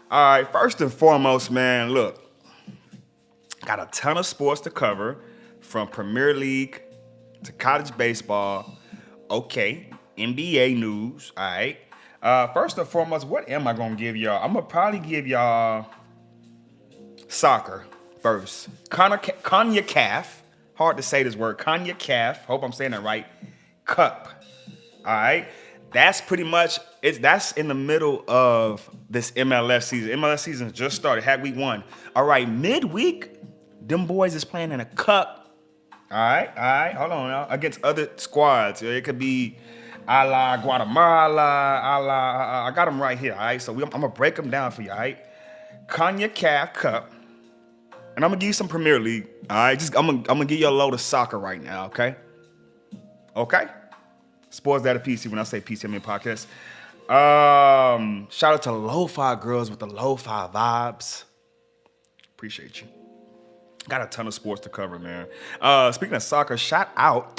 All right, first and foremost, man, look, got a ton of sports to cover from Premier League to college baseball. Okay, NBA news. All right. First and foremost, what am I gonna give y'all? I'm gonna probably give y'all soccer first. Konya Calf. Hard to say this word. Konya Calf. Hope I'm saying it right. Cup. All right. That's pretty much it's that's in the middle of this MLS season. MLS season just started. Had week one. All right, midweek, them boys is playing in a cup. All right, hold on now. Against other squads. It could be a la Guatemala, a la I got them right here. All right, so I'm gonna break them down for you. All right, Konya Calf Cup, and I'm gonna give you some Premier League. All right, I'm gonna give you a load of soccer right now. Okay, okay. Sportsdatapc. When I say PC, I mean podcast. Shout out to Lo-Fi Girls with the Lo-Fi vibes. Appreciate you. Got a ton of sports to cover, man. Speaking of soccer, shout out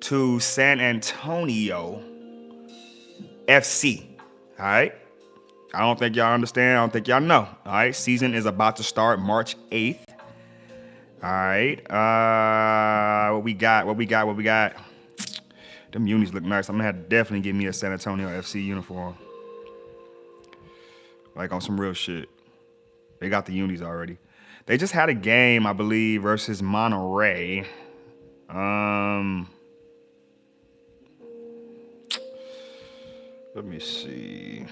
to San Antonio FC. All right. I don't think y'all understand. I don't think y'all know. All right. Season is about to start March 8th. All right. What we got? Them unis look nice. I'm gonna have to definitely give me a San Antonio FC uniform. Like on some real shit. They got the unis already. They just had a game, I believe, versus Monterey. Let me see.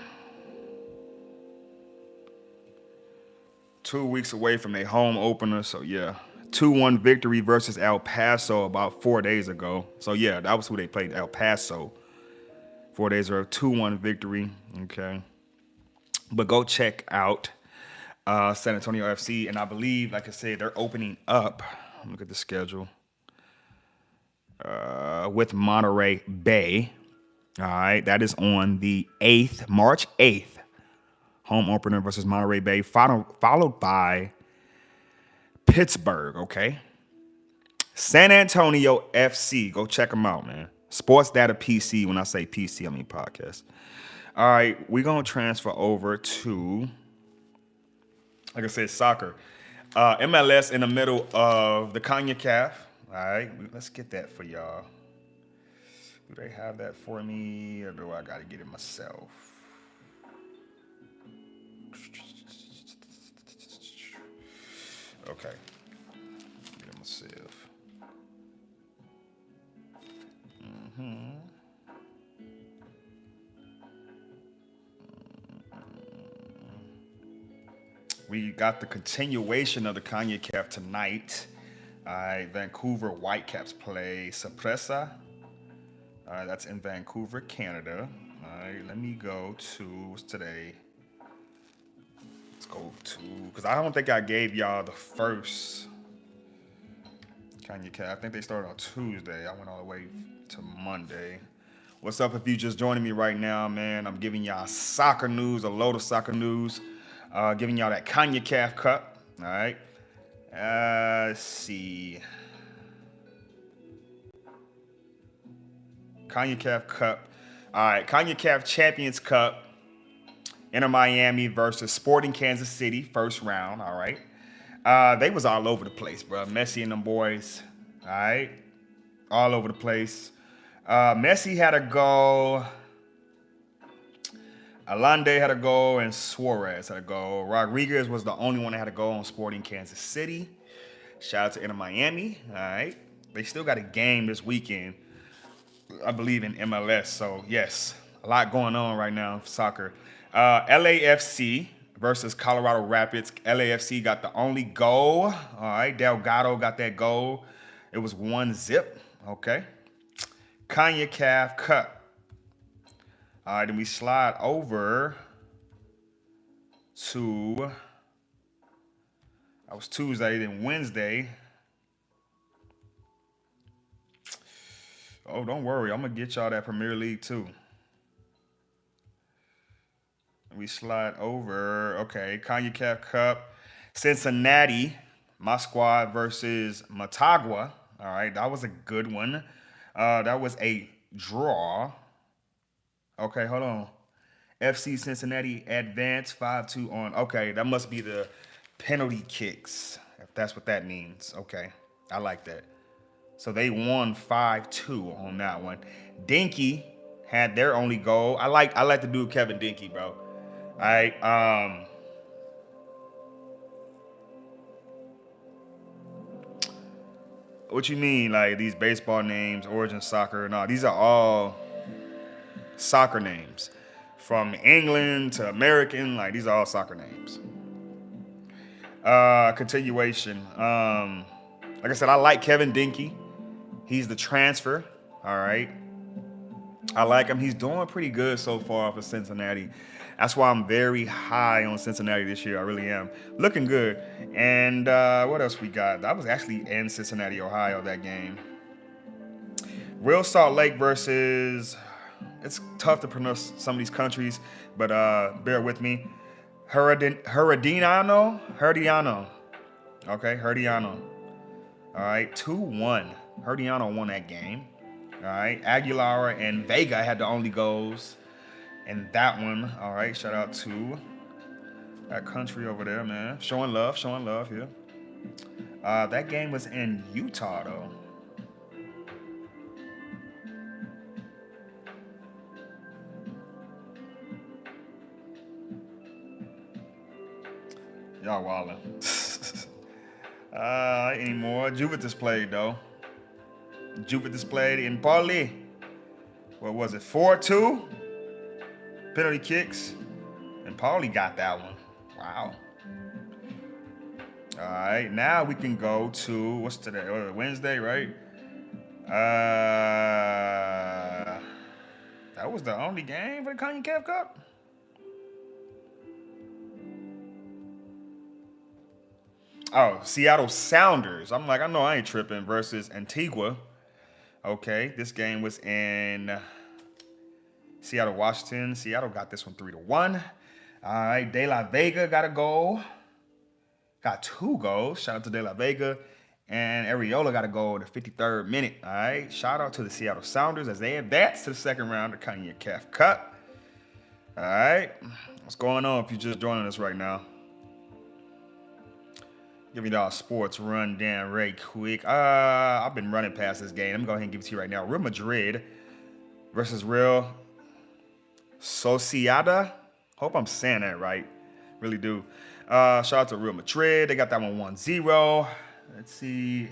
2 weeks away from their home opener, so yeah. 2-1 victory versus El Paso about 4 days ago. So yeah, that was who they played, El Paso. 4 days ago, 2-1 victory. Okay. But go check out San Antonio FC, and I believe, like I said, they're opening up. Look at the schedule. With Monterey Bay. All right, that is on the 8th, March 8th. Home opener versus Monterey Bay, followed by Pittsburgh, okay? San Antonio FC. Go check them out, man. Sportsdatapc. When I say PC, I mean podcast. All right, we're going to transfer over to, like I said, soccer. MLS in the middle of the CONCACAF. All right, let's get that for y'all. Do they have that for me, or do I got to get it myself? Okay. Get it myself. We got the continuation of the CONCACAF tonight. All right, Vancouver Whitecaps play Saprissa. All right, that's in Vancouver, Canada. All right, let me go to, what's today? Let's go to, because I don't think I gave y'all the first CONCACAF. I think they started on Tuesday. I went all the way to Monday. What's up if you just joining me right now, man? I'm giving y'all soccer news, a load of soccer news. Giving y'all that CONCACAF Cup. All right. Let's see. CONCACAF Cup. All right. CONCACAF Champions Cup. Inter Miami versus Sporting Kansas City. First round. All right. They was all over the place, bro. Messi and them boys. All right. All over the place. Messi had a goal. Alande had a goal and Suarez had a goal. Rodriguez was the only one that had a goal on Sporting Kansas City. Shout out to Inter Miami. All right. They still got a game this weekend, I believe, in MLS. So, yes, a lot going on right now in soccer. LAFC versus Colorado Rapids. LAFC got the only goal. All right. Delgado got that goal. It was 1-0. Okay. CONCACAF Cup. All right, then we slide over to, that was Tuesday, then Wednesday. Oh, don't worry, I'm going to get y'all that Premier League too. We slide over, okay, CONCACAF Cup, Cincinnati, my squad versus Motagua. All right, that was a good one. That was a draw. Okay, hold on. FC Cincinnati advanced 5-2 on. Okay, that must be the penalty kicks, if that's what that means. Okay, I like that. So they won 5-2 on that one. Dinky had their only goal. I like the dude Kevin Dinky, bro. All right. What you mean, like these baseball names, Origin Soccer? No, these are all soccer names. From England to American, like these are all soccer names. Continuation. Like I said, I like Kevin Dinky. He's the transfer. All right. I like him. He's doing pretty good so far for Cincinnati. That's why I'm very high on Cincinnati this year. I really am. Looking good. And what else we got? I was actually in Cincinnati, Ohio, that game. Real Salt Lake versus, it's tough to pronounce some of these countries, but bear with me. Herediano. Okay, Herediano. All right, 2-1. Herediano won that game. All right, Aguilar and Vega had the only goals in that one. All right, shout out to that country over there, man. Showing love here. That game was in Utah, though. Y'all wildin'. Anymore. Juventus played, though. Juventus played in Pauli. What was it? 4-2? Penalty kicks. And Pauli got that one. Wow. All right. Now we can go to, what's today? Wednesday, right? That was the only game for the CONCACAF Cup? Oh, Seattle Sounders. I'm like, I know I ain't tripping versus Antigua. Okay, this game was in Seattle, Washington. Seattle got this one 3-1. All right, De La Vega got a goal. Got 2 goals. Shout out to De La Vega. And Areola got a goal in the 53rd minute. All right, shout out to the Seattle Sounders as they advance to the second round of the CONCACAF Cup. All right, what's going on if you're just joining us right now? Give me the sports rundown right quick. I've been running past this game. I'm going to go ahead and give it to you right now. Real Madrid versus Real Sociedad. Hope I'm saying that right. Really do. Shout out to Real Madrid. They got that one 1-0. Let's see.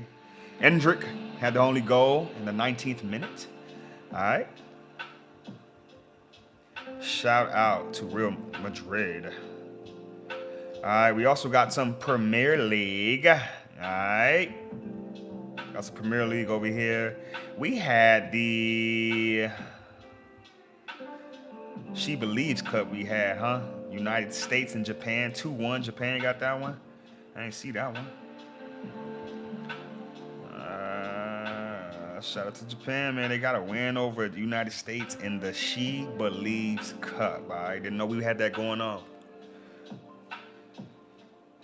Endrick had the only goal in the 19th minute. All right. Shout out to Real Madrid. All right, we also got some Premier League. All right. Got some Premier League over here. We had the She Believes Cup we had, huh? United States and Japan. 2-1. Japan got that one. I didn't see that one. Shout out to Japan, man. They got a win over the United States in the She Believes Cup. All right. Didn't know we had that going on.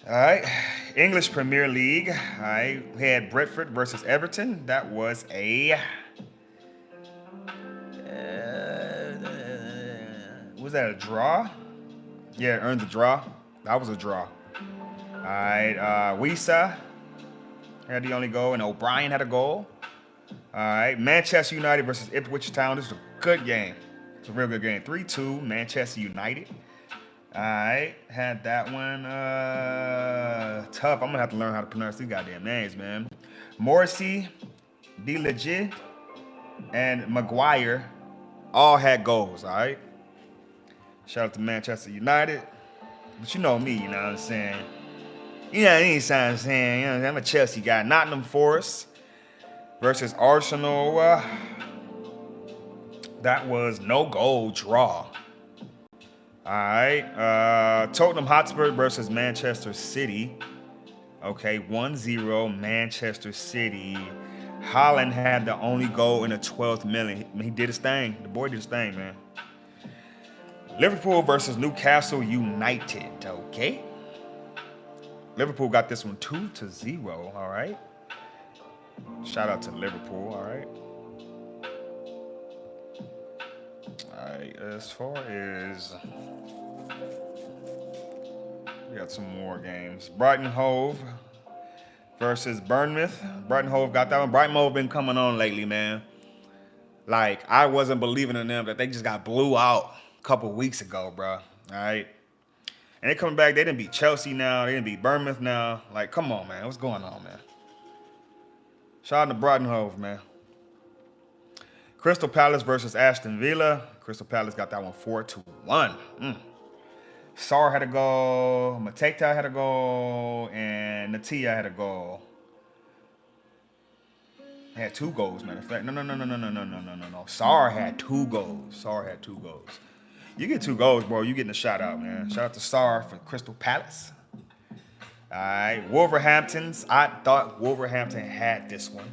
All right, English Premier League. All right, we had Brentford versus Everton. That was a was that a draw? Yeah, it earned the draw. That was a draw. All right, Wisa had the only goal, and O'Brien had a goal. All right, Manchester United versus Ipswich Town. This was a good game. It's a real good game. 3-2, Manchester United. All right, had that one tough. I'm gonna have to learn how to pronounce these goddamn names, man. Morrissey, De Legit, and Maguire all had goals. All right. Shout out to Manchester United. But you know me, you know what I'm saying? You know what I'm saying? You know, I'm a Chelsea guy. Nottingham Forest versus Arsenal. That was no goal draw. All right, Tottenham Hotspur versus Manchester City. Okay, 1-0 Manchester City. Haaland had the only goal in the 12th minute. He did his thing. The boy did his thing, man. Liverpool versus Newcastle United. Okay. Liverpool got this one 2-0. All right. Shout out to Liverpool. All right. right, as far as we got some more games. Brighton Hove versus Bournemouth. Brighton Hove got that one. Brighton Hove been coming on lately, man. Like, I wasn't believing in them that they just got blew out a couple weeks ago, bro. All right. And they coming back. They didn't beat Chelsea now. They didn't beat Bournemouth now. Like, come on, man. What's going on, man? Shout out to Brighton Hove, man. Crystal Palace versus Aston Villa. Crystal Palace got that one 4-1. Sarr had a goal. Mateta had a goal. And Natia had a goal. He had 2 goals, matter of fact. No. Sarr had 2 goals. You get 2 goals, bro. You getting a shout out, man. Shout out to Sarr for Crystal Palace. All right. Wolverhamptons. I thought Wolverhampton had this one.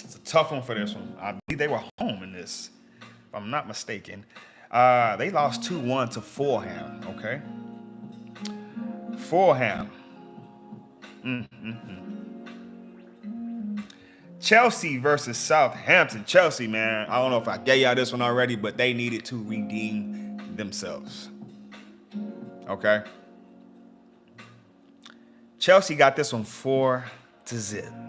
It's a tough one for this one. I believe they were home in this, if I'm not mistaken. They lost 2-1 to Fulham, okay? Fulham. Chelsea versus Southampton. Chelsea, man. I don't know if I gave y'all this one already, but they needed to redeem themselves. Okay? Chelsea got this one 4-0.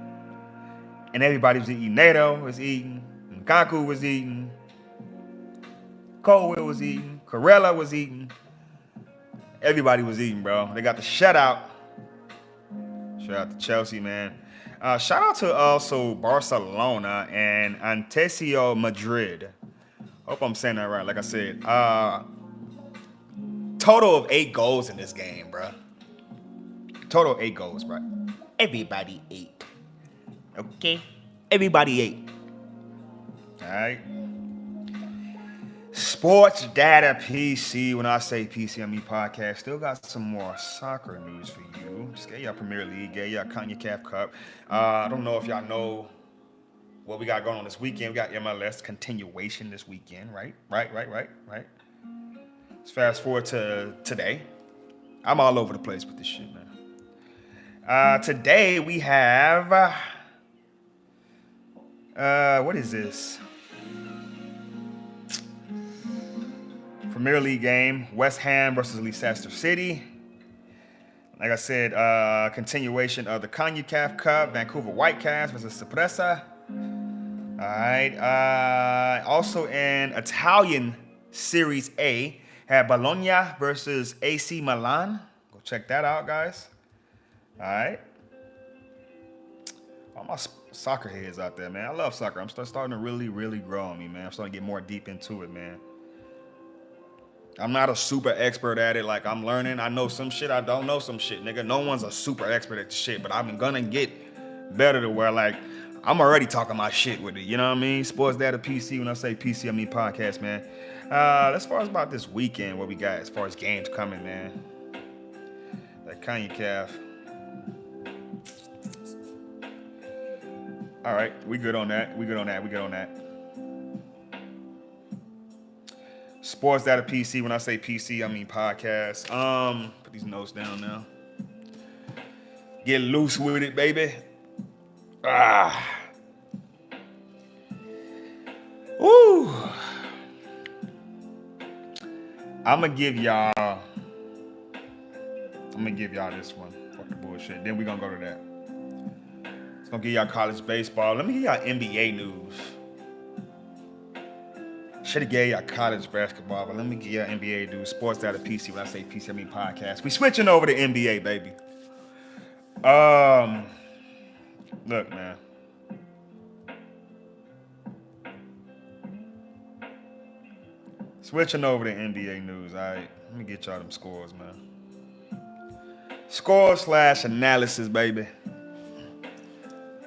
And everybody was eating. Nato was eating. Nkaku was eating. Colwill was eating. Corella was eating. Everybody was eating, bro. They got the shutout. Shout out to Chelsea, man. Shout out to also Barcelona and Atletico Madrid. Hope I'm saying that right. Like I said, total of 8 goals in this game, bro. Total 8 goals, bro. Everybody ate. Okay? Everybody ate. All right? Sports Data PC. When I say PC, I mean podcast. Still got some more soccer news for you. Just get y'all Premier League, get y'all CONCACAF Cup. I don't know if y'all know what we got going on this weekend. We got MLS continuation this weekend, right? Right. Let's fast forward to today. I'm all over the place with this shit, man. Today we have what is this? Premier League game, West Ham versus Leicester City. Like I said, continuation of the CONCACAF Cup, Vancouver Whitecaps versus Saprissa. All right. Also in Italian Series A, had Bologna versus AC Milan. Go check that out, guys. All right. All my soccer heads out there, man. I love soccer. I'm starting to really grow on me, man. I'm starting to get more deep into it, man. I'm not a super expert at it. Like, I'm learning. I know some shit. I don't know some shit, nigga. No one's a super expert at shit, but I'm gonna get better to where, like, I'm already talking my shit with it. You know what I mean? Sports Data PC. When I say PC, I mean podcast, man. As far as about this weekend, what we got as far as games coming, man. That CONCACAF. All right, we good on that. We good on that. Sports Data PC. When I say PC, I mean podcast. Put these notes down now. Get loose with it, baby. Woo. I'm gonna give y'all this one. Fuck the bullshit. Then we gonna go to that. It's gonna give y'all college baseball. Let me give y'all NBA news. Should have gave y'all college basketball, but let me give y'all NBA news. Sports Data PC. When I say PC, I mean podcast. We switching over to NBA, baby. Look, man. Switching over to NBA news, all right? Let me get y'all them scores, man. Scores/analysis, baby.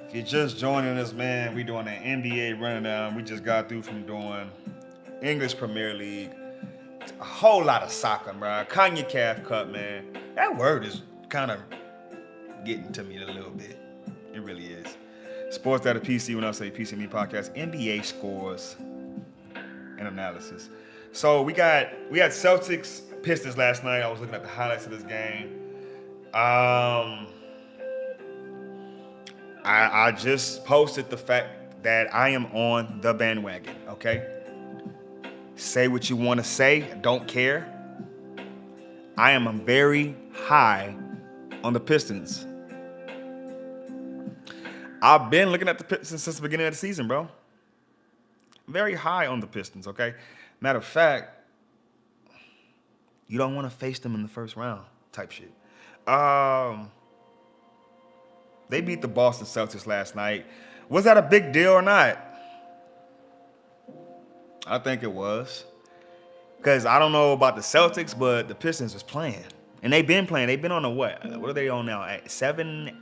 If you're just joining us, man, we doing an NBA rundown. We just got through from doing English Premier League. A whole lot of soccer, bro. CONCACAF Cup, man. That word is kind of getting to me a little bit. It really is. Sports Data PC. When I say PC, me podcast. NBA scores and analysis. So we had Celtics Pistons last night. I was looking at the highlights of this game. I just posted the fact that I am on the bandwagon, okay? Say what you want to say. Don't care. I am very high on the Pistons. I've been looking at the Pistons since the beginning of the season, bro. Very high on the Pistons, okay? Matter of fact, you don't want to face them in the first round type shit. They beat the Boston Celtics last night. Was that a big deal or not? I think it was. Because I don't know about the Celtics, but the Pistons was playing. And they've been playing. They've been on a what? What are they on now? 7-8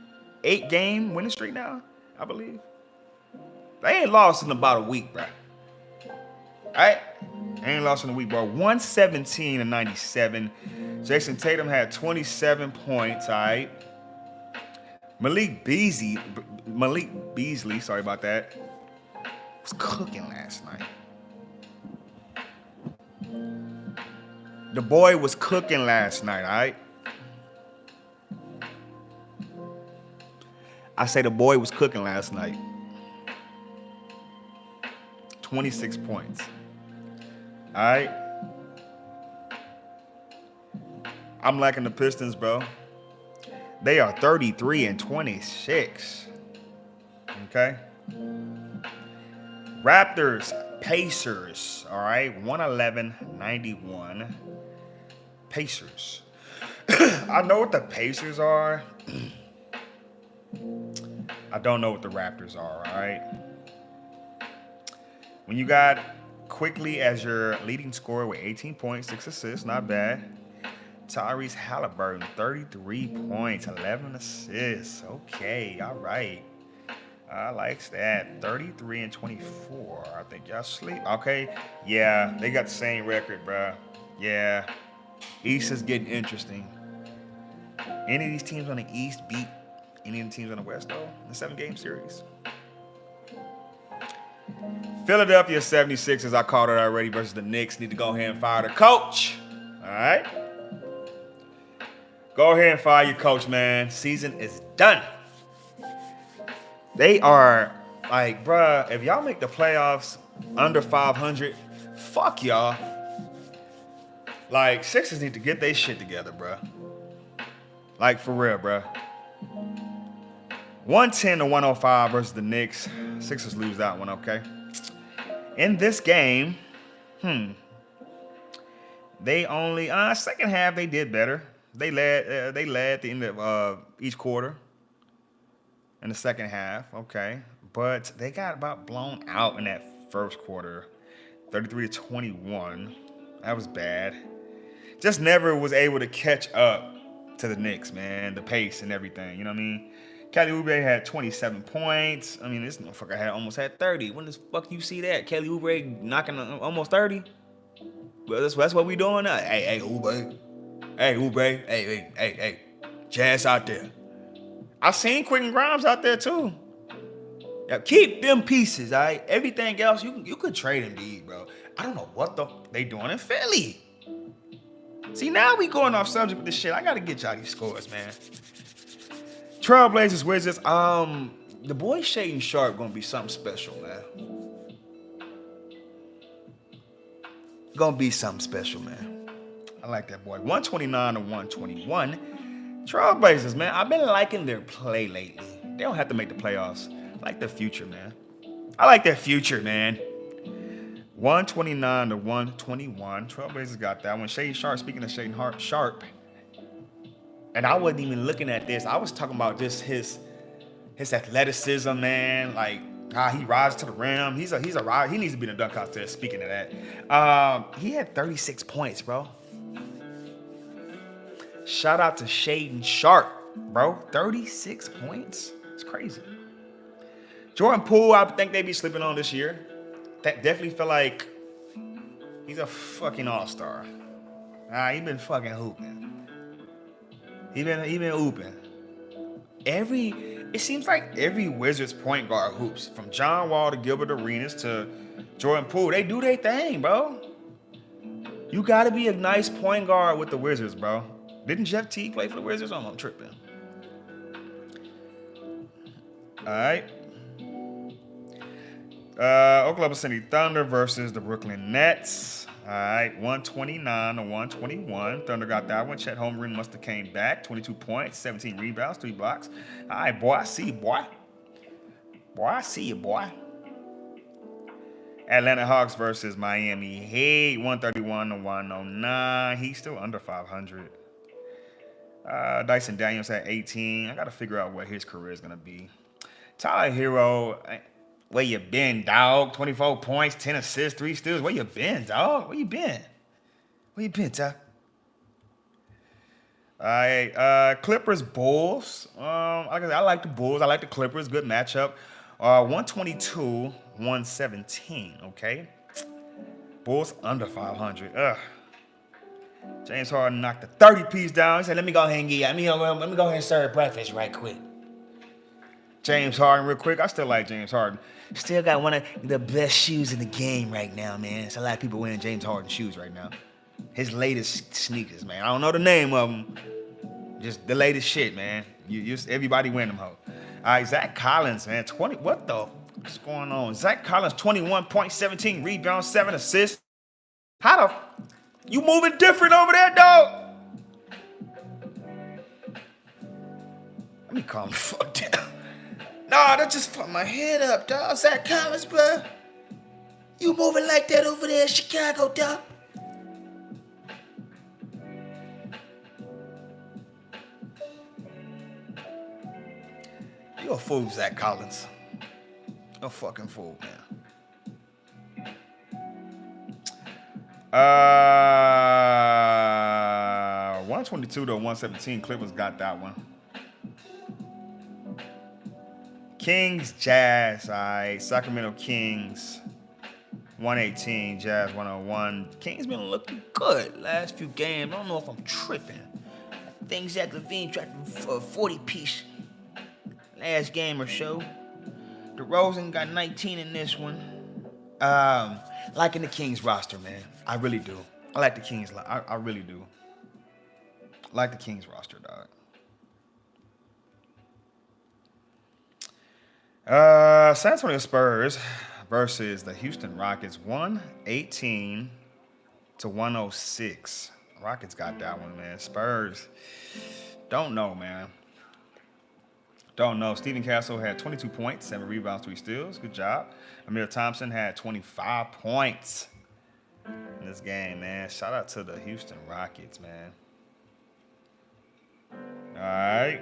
game winning streak now, I believe. They ain't lost in about a week, bro. All right? They ain't lost in a week, bro. 117-97. Jason Tatum had 27 points, all right? Malik Beasley, sorry about that, was cooking last night. The boy was cooking last night, all right? I say the boy was cooking last night. 26 points. All right? I'm liking the Pistons, bro. They are 33-26. Okay? Raptors, Pacers, all right? 111-91. Pacers. I know what the Pacers are. I don't know what the Raptors are, all right? When you got Quickly as your leading scorer with 18 points, 6 assists, not bad. Tyrese Halliburton, 33 points, 11 assists. Okay, all right. I likes that. 33-24. I think y'all sleep. Okay, yeah, they got the same record, bro. Yeah, East is getting interesting. Any of these teams on the East beat any of the teams on the West, though, in the 7-game series? Philadelphia 76ers, I called it already, versus the Knicks. Need to go ahead and fire the coach. All right? Go ahead and fire your coach, man. Season is done. They are like, bruh, if y'all make the playoffs under 500, fuck y'all. Like, Sixers need to get their shit together, bruh. Like, for real, bruh. 110-105 versus the Knicks. Sixers lose that one, okay? In this game, they only second half they did better. They led at the end of each quarter in the second half, okay, but they got about blown out in that first quarter, 33-21. That was bad. Just never was able to catch up to the Knicks, man. The pace and everything, you know what I mean? Kelly Oubre had 27 points. I mean, this motherfucker almost had 30. When the fuck you see that? Kelly Oubre knocking almost 30? Well, that's what we doing now. Hey, Oubre. Hey, Oubre. Hey. Jazz out there. I seen Quentin Grimes out there, too. Yeah, keep them pieces, all right? Everything else, you could trade Embiid, bro. I don't know what they doing in Philly. See, now we going off subject with this shit. I got to get y'all these scores, man. Trailblazers, Wizards. The boy Shaden Sharp gonna be something special, man. Gonna be something special, man. I like that boy. 129-121. Trailblazers, man. I've been liking their play lately. They don't have to make the playoffs. I like their future, man. 129-121. Trailblazers got that one. Shaden Sharp. Speaking of Shaden Sharp. And I wasn't even looking at this. I was talking about just his athleticism, man. Like how he rises to the rim. He's a he needs to be in the dunk contest. Speaking of that, he had 36 points, bro. Shout out to Shaden Sharp, bro. 36 points. It's crazy. Jordan Poole, I think they be sleeping on this year. That definitely feel like he's a fucking all-star. He been fucking hooping. He been hooping. It seems like every Wizards point guard hoops, from John Wall to Gilbert Arenas to Jordan Poole. They do their thing, bro. You got to be a nice point guard with the Wizards, bro. Didn't Jeff Teague play for the Wizards? I'm tripping. All right. Oklahoma City Thunder versus the Brooklyn Nets. All right, 129 to 121. Thunder got that one. Chet Holmgren must have came back. 22 points, 17 rebounds, 3 blocks. All right, boy, I see you, boy. Boy, I see you, boy. Atlanta Hawks versus Miami Heat, 131 to 109. He's still under 500. Dyson Daniels at 18. I got to figure out what his career is going to be. Tyler Hero, where you been, dog? 24 points, 10 assists, 3 steals. Where you been, dog? Where you been? Where you been, Ty? All right, Clippers, Bulls. I like the Bulls. I like the Clippers. Good matchup. 122, 117, okay? Bulls under 500. Ugh. James Harden knocked the 30-piece down. He said, let me go ahead and let me go ahead and serve breakfast right quick. James Harden real quick. I still like James Harden. Still got one of the best shoes in the game right now, man. There's a lot of people wearing James Harden shoes right now. His latest sneakers, man. I don't know the name of them. Just the latest shit, man. Everybody wearing them, ho. All right, Zach Collins, man. What's going on? Zach Collins, 21 points, 17 rebounds, 7 assists. You moving different over there, dog? Let me calm the fuck down. Nah, that just fucked my head up, dog. Zach Collins, bro. You moving like that over there in Chicago, dog? You're a fool, Zach Collins. You're a fucking fool, man. 122 to 117. Clippers got that one. Kings, Jazz. All right. Sacramento Kings. 118. Jazz 101. Kings been looking good last few games. I don't know if I'm tripping. I think Zach LaVine dropped a 40-piece last game or so. DeRozan got 19 in this one. Liking the Kings roster, man. I really do. I like the Kings. I really do. I like the Kings roster, dog. San Antonio Spurs versus the Houston Rockets, 118 to 106. Rockets got that one, man. Spurs, don't know, man. Don't know. Stephen Castle had 22 points, 7 rebounds, 3 steals. Good job. Amir Thompson had 25 points in this game, man. Shout out to the Houston Rockets, man. All right.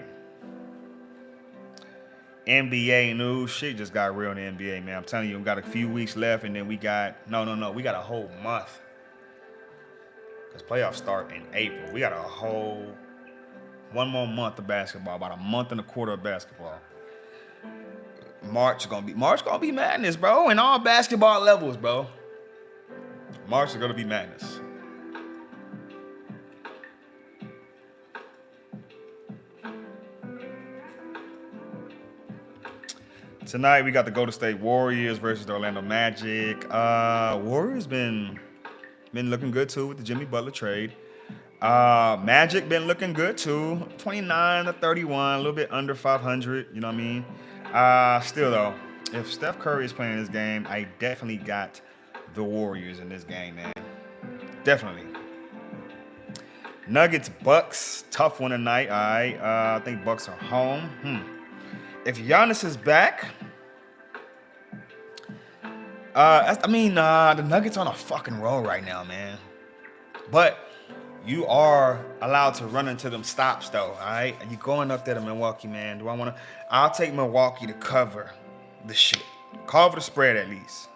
NBA news. Shit just got real in the NBA, man. I'm telling you, we got a few weeks left, and then we got we got a whole month. Because playoffs start in April. We got a whole 1 more month of basketball, about a month and a quarter of basketball. March gonna be madness, bro, in all basketball levels, bro. March is gonna be madness. Tonight we got the Golden State Warriors versus the Orlando Magic. Warriors been looking good too with the Jimmy Butler trade. Magic been looking good too. 29 to 31, a little bit under 500. You know what I mean? Still though, if Steph Curry is playing this game, I definitely got the Warriors in this game, man. Definitely. Nuggets, Bucks, tough one tonight. All right, I think Bucks are home. If Giannis is back, the Nuggets on a fucking roll right now, man. But you are allowed to run into them stops, though, all right? And you're going up there to Milwaukee, man. I'll take Milwaukee to cover the shit. Cover the spread at least.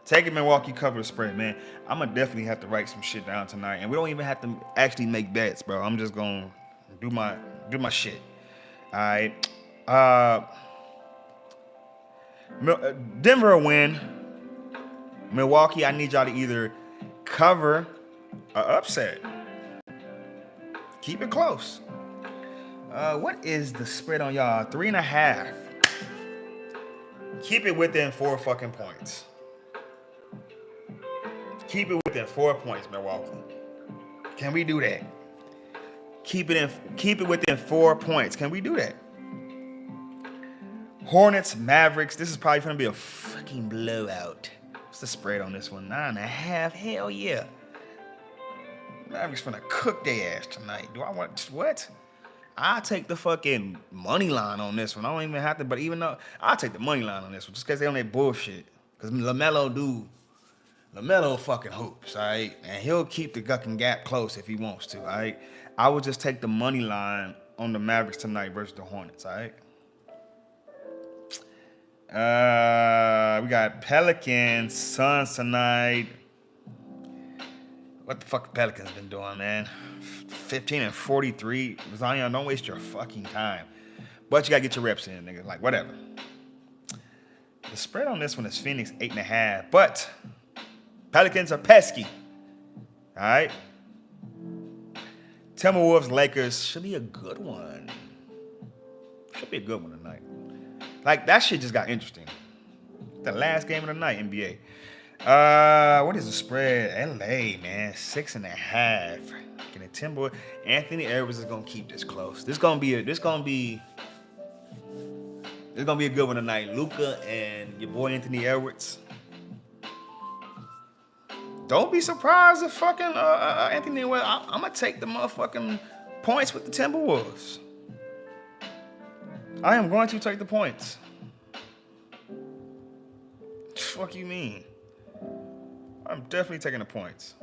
Taking Milwaukee cover the spread, man. I'm going to definitely have to write some shit down tonight. And we don't even have to actually make bets, bro. I'm just going to do my shit. All right. Denver win. Milwaukee, I need y'all to either cover or upset. Keep it close. What is the spread on y'all? 3.5. Keep it within 4 fucking points. Keep it within 4 points, Milwaukee. Can we do that? Keep it within 4 points. Can we do that? Hornets, Mavericks. This is probably going to be a fucking blowout. What's the spread on this one? 9.5. Hell yeah. Mavericks finna cook their ass tonight. Do I want what? I'll take the fucking money line on this one. I don't even have to, but even though I'll take the money line on this one, just because they on that bullshit. Because LaMelo fucking hoops, all right? And he'll keep the fucking gap close if he wants to, all right? I would just take the money line on the Mavericks tonight versus the Hornets, all right? We got Pelicans, Suns tonight. What the fuck the Pelicans been doing, man? 15-43. Zion, don't waste your fucking time. But you gotta get your reps in, nigga. Like, whatever. The spread on this one is Phoenix 8.5. But Pelicans are pesky. All right? Timberwolves, Lakers should be a good one. Should be a good one tonight. Like, that shit just got interesting. The last game of the night, NBA. What is the spread? LA, man, 6.5. Getting Timberwolves. Anthony Edwards is gonna keep this close. This gonna be a good one tonight. Luka and your boy Anthony Edwards. Don't be surprised if fucking Anthony Edwards. I'm gonna take the motherfucking points with the Timberwolves. I am going to take the points. Fuck you mean? I'm definitely taking the points.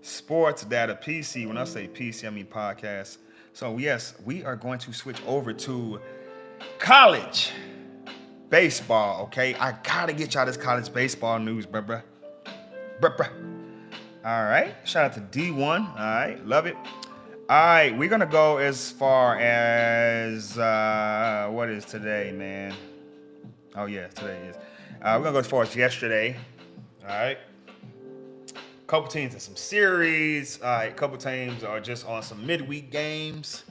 Sportsdatapc. When I say PC, I mean podcast. So yes, we are going to switch over to college baseball. Okay, I gotta get y'all this college baseball news, bruh. All right, shout out to D1. All right, love it. All right, we're gonna go as far as what is today, man? Oh yeah, today is. We're gonna go as far as yesterday. All right. Couple teams in some series. All right, couple teams are just on some midweek games.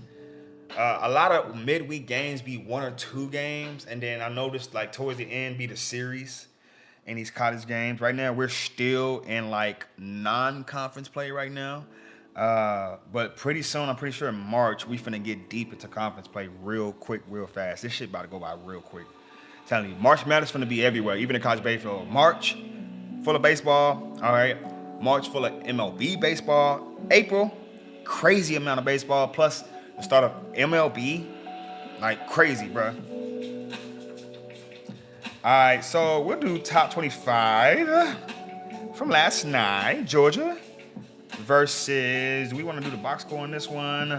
A lot of midweek games be 1 or 2 games, and then I noticed like towards the end be the series in these college games. Right now we're still in like non-conference play right now. But pretty soon, I'm pretty sure in March, we finna get deep into conference play real quick, real fast. This shit about to go by real quick. I'm telling you, March Madness finna be everywhere, even in college baseball. March, full of baseball, all right? March, full of MLB baseball. April, crazy amount of baseball, plus the start of MLB, like crazy, bruh. All right, so we'll do top 25 from last night. Georgia versus, do we want to do the box score on this one?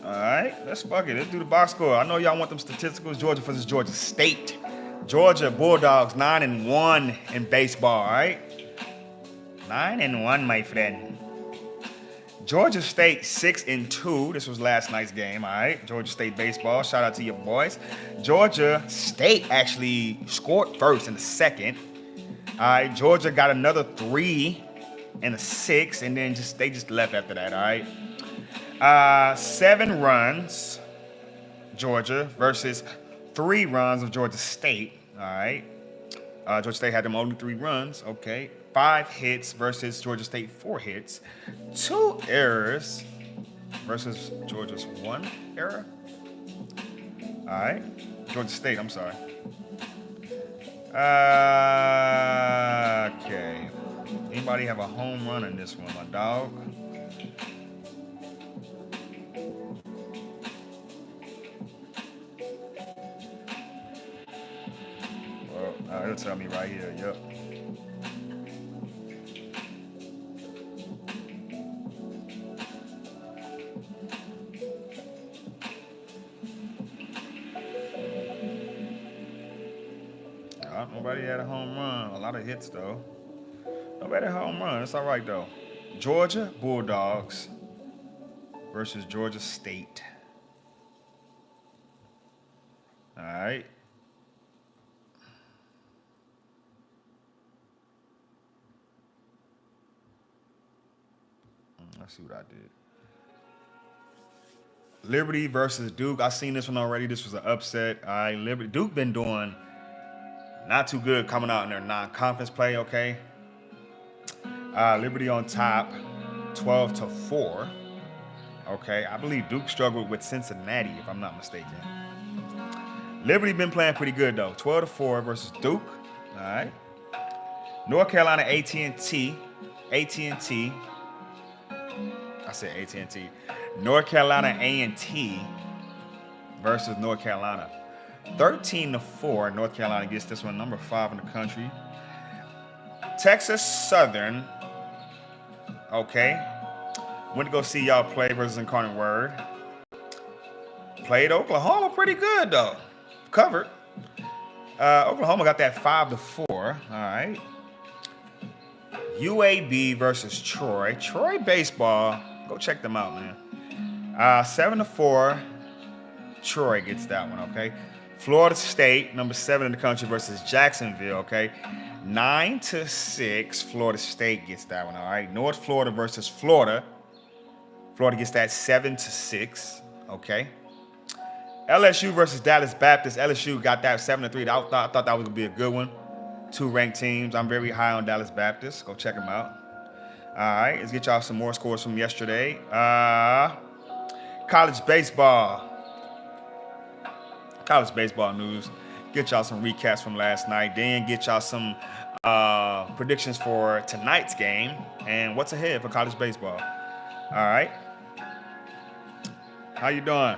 All right, let's fuck it. Let's do the box score. I know y'all want them statisticals. Georgia versus Georgia State. Georgia Bulldogs 9-1 in baseball, all right? 9-1, my friend. Georgia State 6-2. This was last night's game, all right? Georgia State baseball. Shout out to your boys. Georgia State actually scored first in the second. All right, Georgia got another 3 and a 6, and then they just left after that, all right? 7 runs, Georgia versus 3 runs of Georgia State, all right? Georgia State had them only 3 runs, okay. 5 hits versus Georgia State 4 hits. 2 errors versus Georgia's 1 error. All right, Georgia State, I'm sorry. Okay. Anybody have a home run in this one, my dog? Well, it'll tell me right here, yep. Nobody had a home run. A lot of hits, though. Nobody had a home run. It's all right, though. Georgia Bulldogs versus Georgia State. All right. Let's see what I did. Liberty versus Duke. I seen this one already. This was an upset. All right, Liberty. Duke been doing not too good coming out in their non-conference play, okay? Liberty on top, 12-4. All Okay, I believe Duke struggled with Cincinnati, if I'm not mistaken. Liberty been playing pretty good though. 12-4 versus Duke. All right. North Carolina AT&T. AT&T. I said AT&T. North Carolina A&T versus North Carolina. 13-4. North Carolina gets this one, number 5 in the country. Texas Southern. Okay. Went to go see y'all play versus Incarnate Word. Played Oklahoma pretty good though. Covered. Oklahoma got that 5-4. All right. UAB versus Troy. Troy baseball. Go check them out, man. 7-4. Troy gets that one, okay? Florida State, number 7 in the country versus Jacksonville, okay? 9-6. Florida State gets that one, all right? North Florida versus Florida. Florida gets that 7-6, okay? LSU versus Dallas Baptist. LSU got that 7-3. I thought that was gonna be a good one. 2 ranked teams. I'm very high on Dallas Baptist. Go check them out. All right, let's get y'all some more scores from yesterday. College baseball. College baseball news. Get y'all some recaps from last night. Then get y'all some predictions for tonight's game and what's ahead for college baseball. All right. How you doing?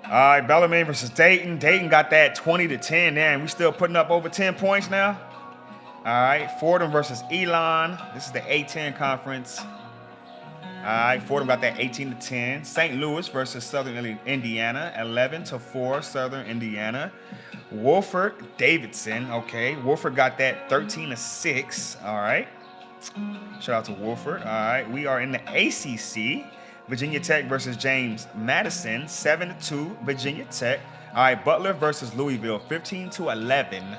All right, Bellarmine versus Dayton. Dayton got that 20-10 there, and we still putting up over 10 points now. All right, Fordham versus Elon. This is the A-10 conference. All right, Fordham got that 18-10. St. Louis versus Southern Indiana, 11-4 Southern Indiana. Wofford, Davidson, okay. Wofford got that 13-6, all right. Shout out to Wofford, all right. We are in the ACC. Virginia Tech versus James Madison, 7-2 Virginia Tech. All right, Butler versus Louisville, 15-11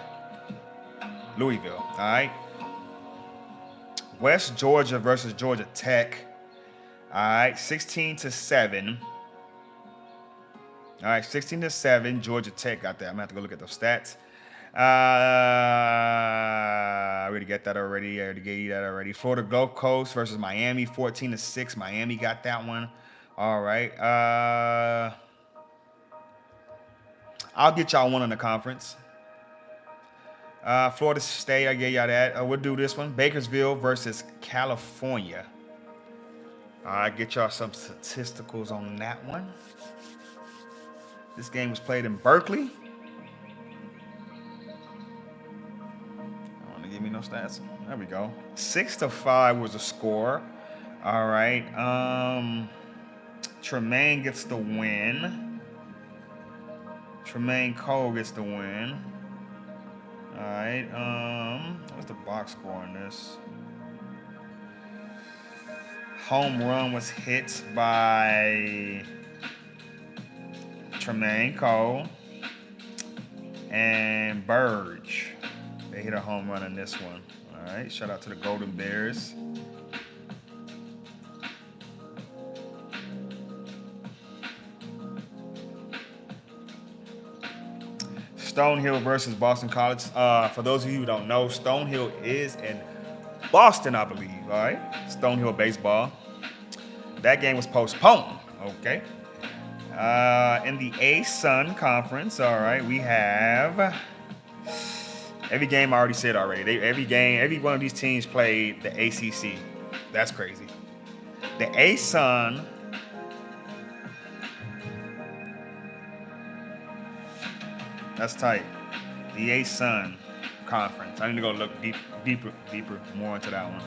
Louisville, all right. West Georgia versus Georgia Tech, all right, 16-7. All right, 16-7, Georgia Tech got that. I'm gonna have to go look at those stats. I already got that already. I already gave you that already. Florida Gulf Coast versus Miami, 14-6. Miami got that one. All right. I'll get y'all one in the conference. Florida State, I gave y'all that. We'll do this one. Bakersfield versus California. All right, get y'all some statisticals on that one. This game was played in Berkeley. Give me no stats. There we go. 6-5 was the score. All right. Tremaine gets the win. Tremaine Cole gets the win. All right. What's the box score on this? Home run was hit by Tremaine Cole and Burge. They hit a home run in this one. All right, shout out to the Golden Bears. Stonehill versus Boston College. For those of you who don't know, Stonehill is in Boston, I believe. All right, Stonehill baseball. That game was postponed. Okay. In the A-Sun Conference, all right, we have. Every game I already said already. Every one of these teams played the ACC. That's crazy. The A-Sun. That's tight. The A-Sun Conference. I need to go look deeper, more into that one.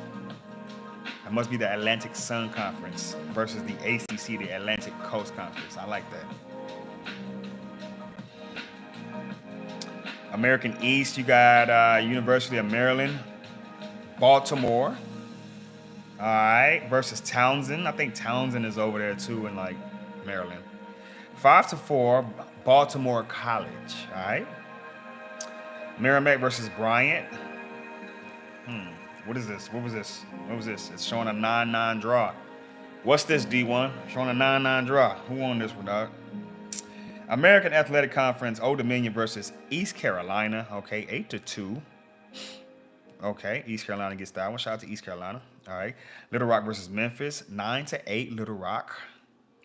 It must be the Atlantic Sun Conference versus the ACC, the Atlantic Coast Conference. I like that. American East, you got University of Maryland, Baltimore, all right, versus Townsend. I think Townsend is over there too in like Maryland. 5-4, Baltimore College, all right. Merrimack versus Bryant. What is this? What was this? It's showing a 9-9 draw. What's this, D1? Showing a 9-9 draw. Who won this one, dog? American Athletic Conference, Old Dominion versus East Carolina. Okay, 8-2. Okay, East Carolina gets that one. Shout out to East Carolina. All right. Little Rock versus Memphis, 9-8. Little Rock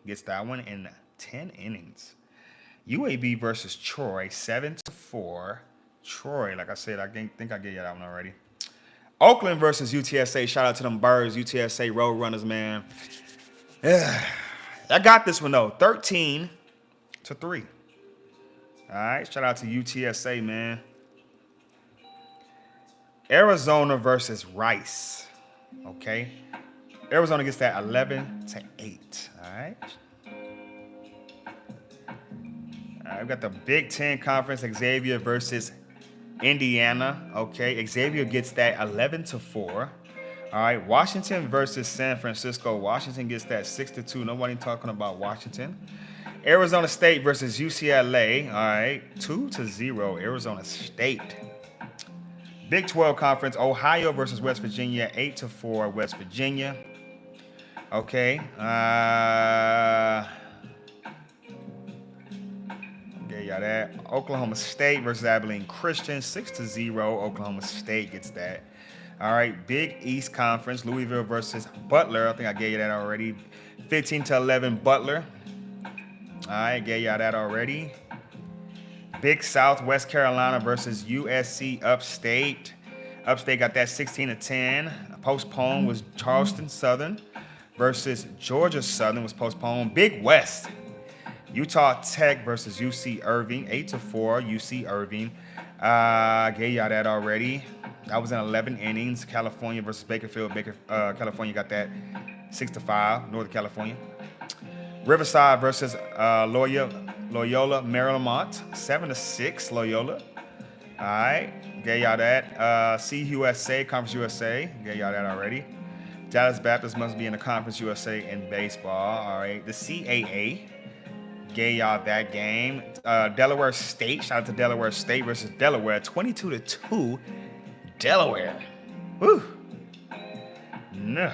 gets that one in 10 innings. UAB versus Troy, 7-4. Troy, like I said, I think I gave you that one already. Oakland versus UTSA. Shout out to them Birds, UTSA Road Runners, man. I got this one though, 13-3. All right, shout out to UTSA, man. Arizona versus Rice. Okay. Arizona gets that 11-8. All right. We've got the Big Ten Conference, Xavier versus Indiana. Okay. Xavier gets that 11-4. All right. Washington versus San Francisco. Washington gets that 6-2. Nobody talking about Washington. Arizona State versus UCLA. All right. 2-0. Arizona State. Big 12 Conference, Ohio versus West Virginia, 8-4 West Virginia. Okay. Y'all that. Oklahoma State versus Abilene Christian, 6-0. Oklahoma State gets that. All right. Big East Conference, Louisville versus Butler. I think I gave you that already. 15-11 Butler. All right. Gave y'all that already. Big South, West Carolina versus USC Upstate. Upstate got that 16-10. Postponed was Charleston Southern versus Georgia Southern was postponed. Big West, Utah Tech versus UC Irving, 8-4 UC Irving. Gave y'all that already. That was in 11 innings. California versus Bakersfield. California got that 6-5. Northern California. Riverside versus Loyola Marymount, 7-6 Loyola. All right, gave y'all that. CUSA, Conference USA, gave y'all that already. Dallas Baptist must be in the Conference USA in baseball. All right, the CAA, gave y'all that game. Delaware State, shout out to Delaware State versus Delaware, 22-2 Delaware. Woo. No,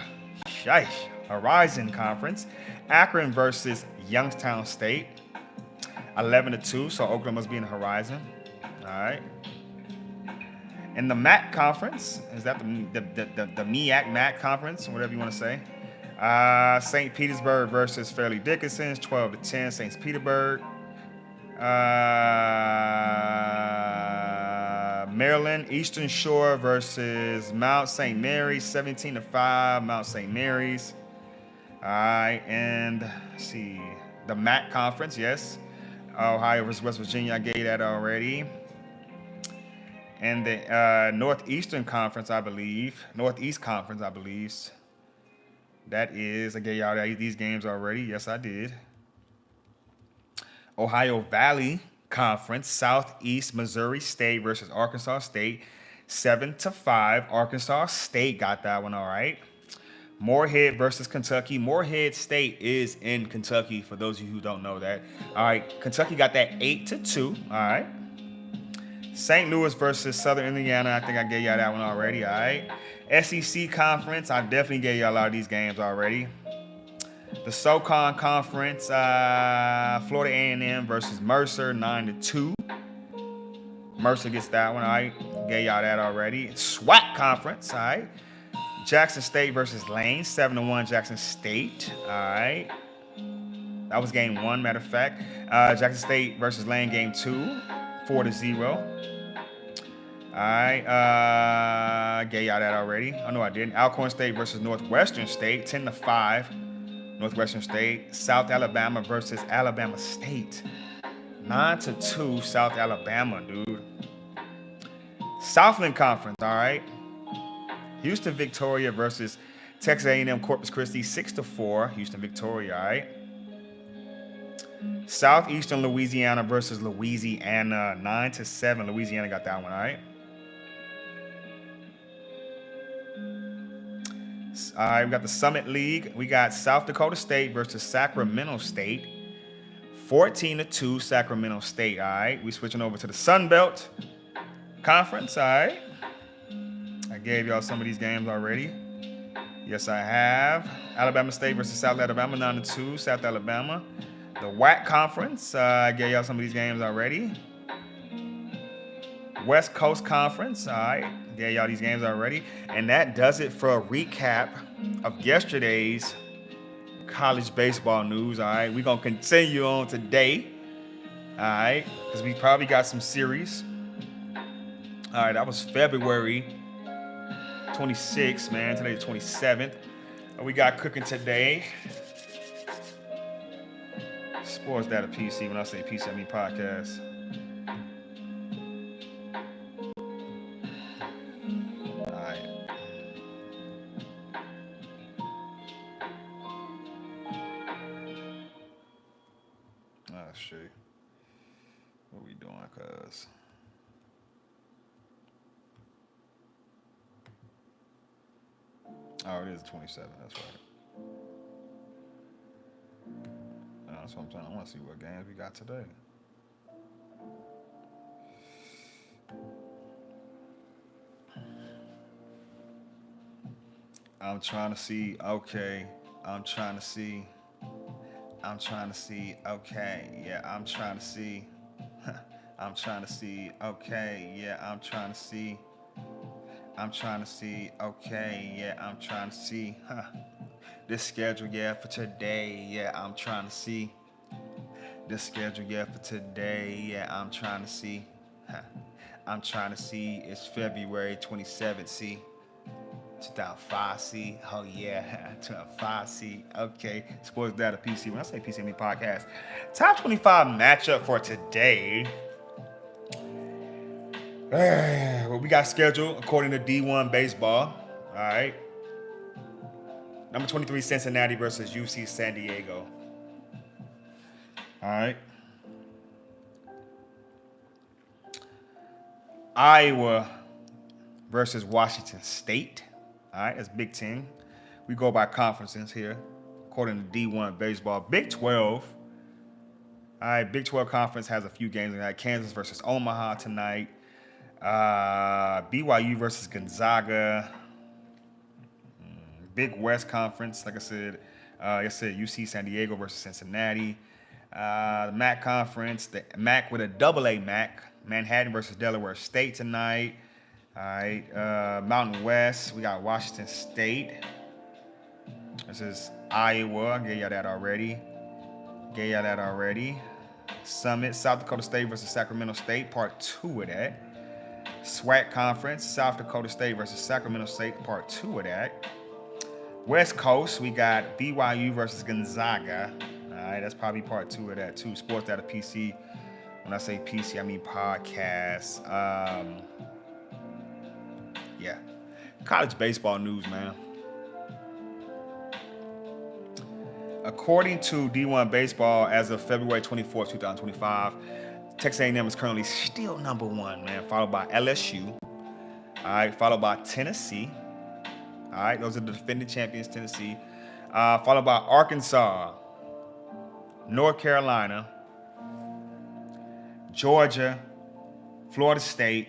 shish. Horizon Conference, Akron versus Youngstown State, 11-2. So Oakland must be in the Horizon. All right. In the MAC Conference, is that the MEAC Conference, whatever you want to say? St. Petersburg versus Fairleigh Dickinson, 12-10. St. Petersburg. Maryland Eastern Shore versus Mount St. Mary's, 17-5. Mount St. Mary's. All right, and let's see, the MAC Conference, yes. Ohio versus West Virginia, I gave that already. And the Northeastern Conference, I believe. Northeast Conference, I believe. That is, I gave y'all these games already. Yes, I did. Ohio Valley Conference, Southeast Missouri State versus Arkansas State, 7-5. Arkansas State got that one all right. Moorhead versus Kentucky. Moorhead State is in Kentucky, for those of you who don't know that. All right, Kentucky got that 8-2. All right. St. Louis versus Southern Indiana. I think I gave y'all that one already. All right. SEC Conference. I definitely gave y'all a lot of these games already. The SoCon Conference. Florida A&M versus Mercer, 9-2. Mercer gets that one. All right. Gave y'all that already. SWAC Conference. All right. Jackson State versus Lane, 7-1 Jackson State. All right. That was game 1, matter of fact. Jackson State versus Lane, game 2, 4-0. All right. Gave y'all that already. Oh, no, I didn't. Alcorn State versus Northwestern State, 10-5. Northwestern State. South Alabama versus Alabama State, 9-2 South Alabama, dude. Southland Conference, all right. Houston Victoria versus Texas A&M Corpus Christi, 6-4. Houston Victoria, all right. Southeastern Louisiana versus Louisiana, 9-7. Louisiana got that one, all right. All right, we got the Summit League. We got South Dakota State versus Sacramento State, 14-2 Sacramento State, all right. We switching over to the Sun Belt Conference, all right. I gave y'all some of these games already. Yes, I have. Alabama State versus South Alabama, 9-2, South Alabama. The WAC Conference, I gave y'all some of these games already. West Coast Conference. All right. Yeah, y'all these games already. And that does it for a recap of yesterday's college baseball news. All right. We're going to continue on today. All right. Because we probably got some series. All right. That was February 26th, man. Today's 27th. We got cooking today. Sportsdatapc. When I say PC, I mean podcast. Shit. What we doing, cuz? Oh, it is 27. That's right. That's what I'm saying. I want to see what games we got today. I'm trying to see. Okay. I'm trying to see. Okay. Yeah, I'm trying to see. I'm trying to see. Okay. Yeah, I'm trying to see. Okay. Yeah, I'm trying to see. This schedule, yeah, for today. Yeah, I'm trying to see. This schedule, yeah, for today. Yeah, I'm trying to see. I'm trying to see. It's February 27th. See. 2005 C. Oh yeah, 2005 C. Okay. Sportsdatapc. When I say PC, I mean podcast. Top 25 matchup for today. What we got scheduled according to D1 baseball. All right. Number 23 Cincinnati versus UC San Diego. All right. Iowa versus Washington State. All right, that's Big Ten. We go by conferences here, according to D1 baseball. Big 12. All right, Big 12 conference has a few games tonight. Kansas versus Omaha tonight. BYU versus Gonzaga. Big West Conference, like I said, UC San Diego versus Cincinnati. The MAC Conference, the MAC with a AA MAC. Manhattan versus Delaware State tonight. All right, Mountain West, we got Washington State. This is Iowa. I gave y'all that already. Summit, South Dakota State versus Sacramento State, part 2 of that. SWAC Conference, South Dakota State versus Sacramento State, part 2 of that. West Coast, we got BYU versus Gonzaga. All right, that's probably part 2 of that too. Sportsdatapc. When I say PC, I mean podcast. Yeah. College baseball news, man. According to D1 Baseball, as of February 24th, 2025, Texas A&M is currently still number 1, man, followed by LSU. All right, followed by Tennessee. All right, those are the defending champions, Tennessee. Followed by Arkansas, North Carolina, Georgia, Florida State,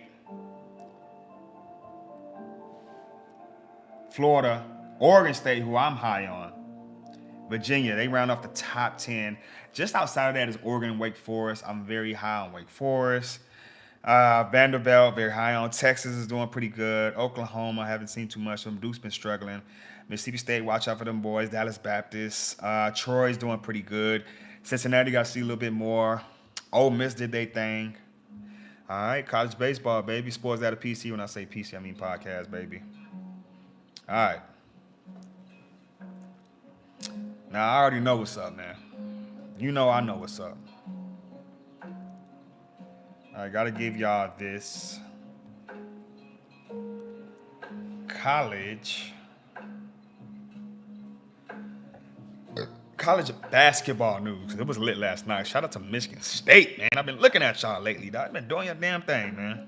Florida, Oregon State, who I'm high on, Virginia. They round off the top 10. Just outside of that is Oregon and Wake Forest. I'm very high on Wake Forest. Vanderbilt, very high on. Texas is doing pretty good. Oklahoma, I haven't seen too much of them. Duke's been struggling. Mississippi State, watch out for them boys. Dallas Baptist. Troy's doing pretty good. Cincinnati got to see a little bit more. Ole Miss did their thing. All right, college baseball, baby. Sportsdatapc. When I say PC, I mean podcast, baby. All right. Now, I already know what's up, man. You know I know what's up. I gotta give y'all this college basketball news. It was lit last night. Shout out to Michigan State, man. I've been looking at y'all lately, dog. I've been doing your damn thing, man.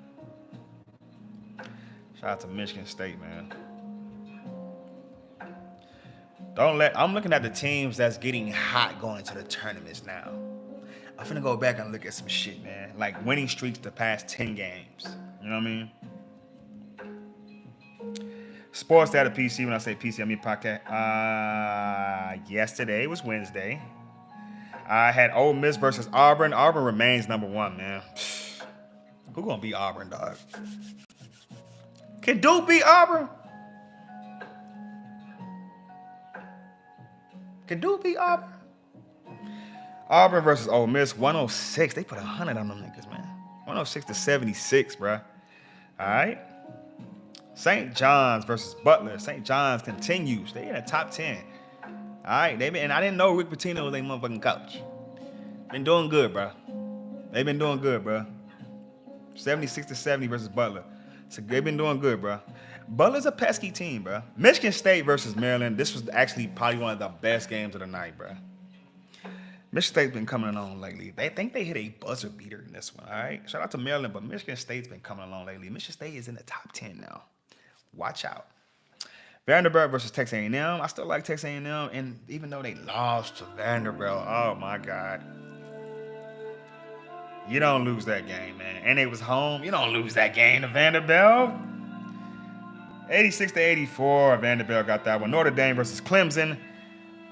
Shout out to Michigan State, man. I'm looking at the teams that's getting hot going into the tournaments now. I'm finna go back and look at some shit, man. Like winning streaks the past 10 games. You know what I mean? Sportsdatapc. When I say PC, I mean podcast. Yesterday was Wednesday. I had Ole Miss versus Auburn. Auburn remains number 1, man. Who gonna beat Auburn, dog? Can Duke beat Auburn? Can Duke beat Auburn? Auburn versus Ole Miss, 106. They put 100 on them niggas, man. 106 to 76, bruh. All right. St. John's versus Butler. St. John's continues. They in the top 10. All right. And I didn't know Rick Pitino was their motherfucking coach. Been doing good, bruh. They've been doing good, bruh. 76 to 70 versus Butler. So they've been doing good, bruh. Butler's a pesky team, bruh. Michigan State versus Maryland. This was actually probably one of the best games of the night, bruh. Michigan State's been coming along lately. They think they hit a buzzer beater in this one, all right? Shout out to Maryland, but Michigan State's been coming along lately. Michigan State is in the top 10 now. Watch out. Vanderbilt versus Texas A&M. I still like Texas A&M, and even though they lost to Vanderbilt, oh my God. You don't lose that game, man. And they was home. You don't lose that game to Vanderbilt. 86 to 84, Vanderbilt got that one. Notre Dame versus Clemson.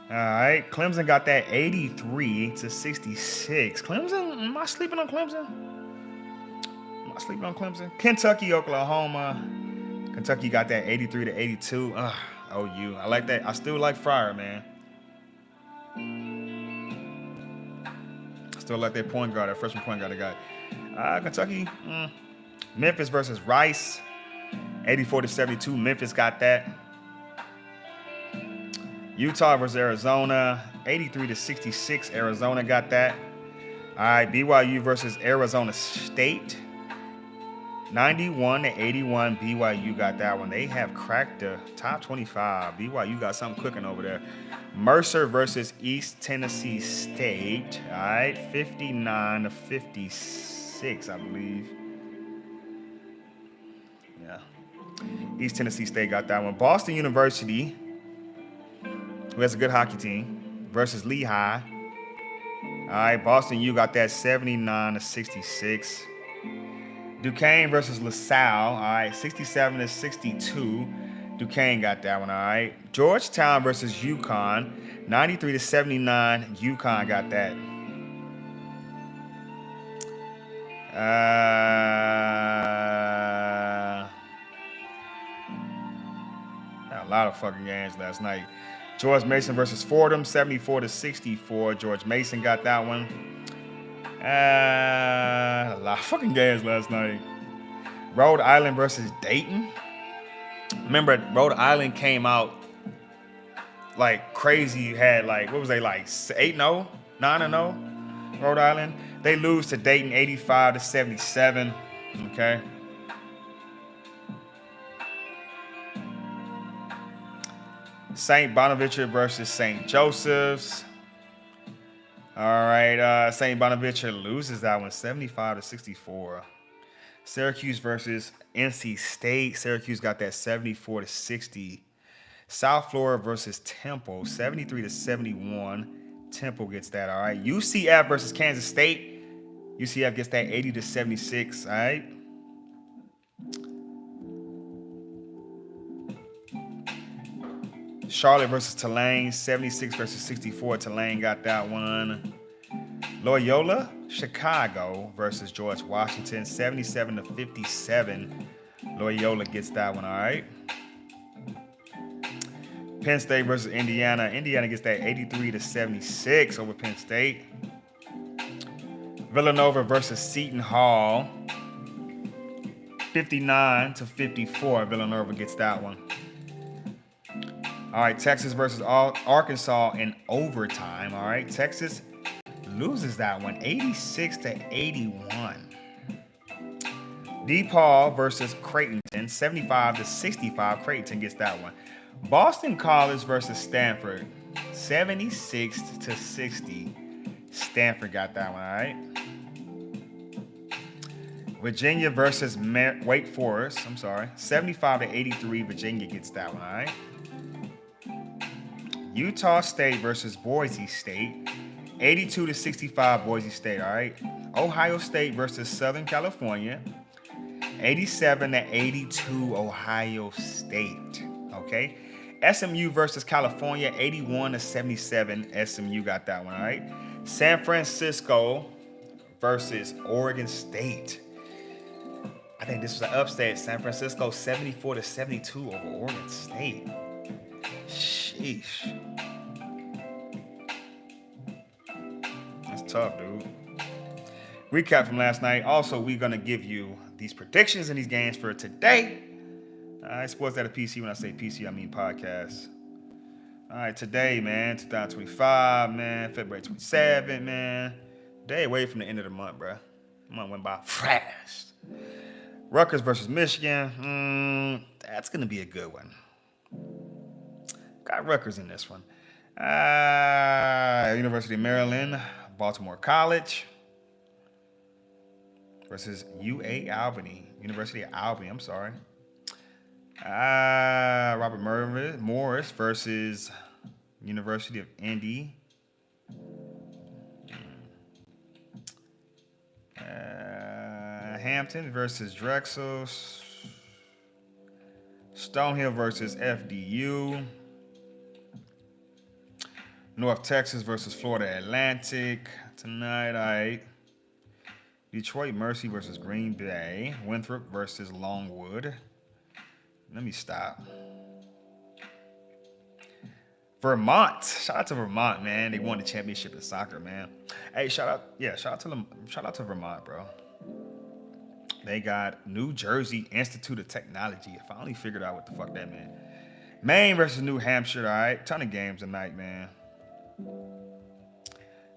All right, Clemson got that 83 to 66. Clemson, am I sleeping on Clemson? Am I sleeping on Clemson? Kentucky, Oklahoma. Kentucky got that 83 to 82. OU. I like that. I still like Fryer, man. I still like that point guard, that freshman point guard they got. Kentucky. Memphis versus Rice. 84 to 72. Memphis got that. Utah versus Arizona, 83 to 66. Arizona got that. All right, BYU versus Arizona State, 91 to 81. BYU got that one. They have cracked the top 25. BYU got something cooking over there. Mercer versus East Tennessee State. All right, 59 to 56, I believe. Yeah. East Tennessee State got that one. Boston University, who has a good hockey team, versus Lehigh. All right, Boston U got that 79 to 66. Duquesne versus LaSalle. All right, 67 to 62. Duquesne got that one. All right. Georgetown versus UConn, 93 to 79. UConn got that. A lot of fucking games last night. George Mason versus Fordham, 74 to 64. George Mason got that one. A lot of fucking games last night. Rhode Island versus Dayton. Remember, Rhode Island came out like crazy. You had like, what was they like, 8-0, 9-0? Rhode Island. They lose to Dayton, 85 to 77. Okay. St. Bonaventure versus St. Joseph's. All right, St. Bonaventure loses that one, 75 to 64. Syracuse versus NC State. Syracuse got that 74 to 60. South Florida versus Temple, 73 to 71. Temple gets that, all right. UCF versus Kansas State. UCF gets that 80 to 76, all right. Charlotte versus Tulane, 76 versus 64. Tulane got that one. Loyola Chicago versus George Washington, 77 to 57. Loyola gets that one, all right. Penn State versus Indiana. Indiana gets that 83 to 76 over Penn State. Villanova versus Seton Hall, 59 to 54. Villanova gets that one. All right, Texas versus Arkansas in overtime. All right, Texas loses that one, 86 to 81. DePaul versus Creighton, 75 to 65. Creighton gets that one. Boston College versus Stanford, 76 to 60. Stanford got that one, all right. Virginia versus Wake Forest, 75 to 83. Virginia gets that one, all right. Utah State versus Boise State, 82 to 65. Boise State, all right. Ohio State versus Southern California, 87 to 82. Ohio State, okay. SMU versus California, 81 to 77. SMU got that one, all right. San Francisco versus Oregon State. I think this was an upset. San Francisco 74-72 over Oregon State. Sheesh. That's tough, dude. Recap from last night. Also, we're going to give you these predictions in these games for today. All right, Sportsdatapc. When I say PC, I mean podcast. All right, today, man, 2025, man, February 27th, man. Day away from the end of the month, bro. The month went by fast. Rutgers versus Michigan. That's going to be a good one. Got Rutgers in this one. University of Maryland, Baltimore College versus University of Albany, I'm sorry. Robert Morris versus University of Indy. Hampton versus Drexel. Stonehill versus FDU. North Texas versus Florida Atlantic tonight. All right. Detroit Mercy versus Green Bay. Winthrop versus Longwood. Let me stop. Vermont. Shout out to Vermont, man. They won the championship in soccer, man. Hey, shout out to Vermont, bro. They got New Jersey Institute of Technology. I finally figured out what the fuck that meant. Maine versus New Hampshire, all right. Ton of games tonight, man.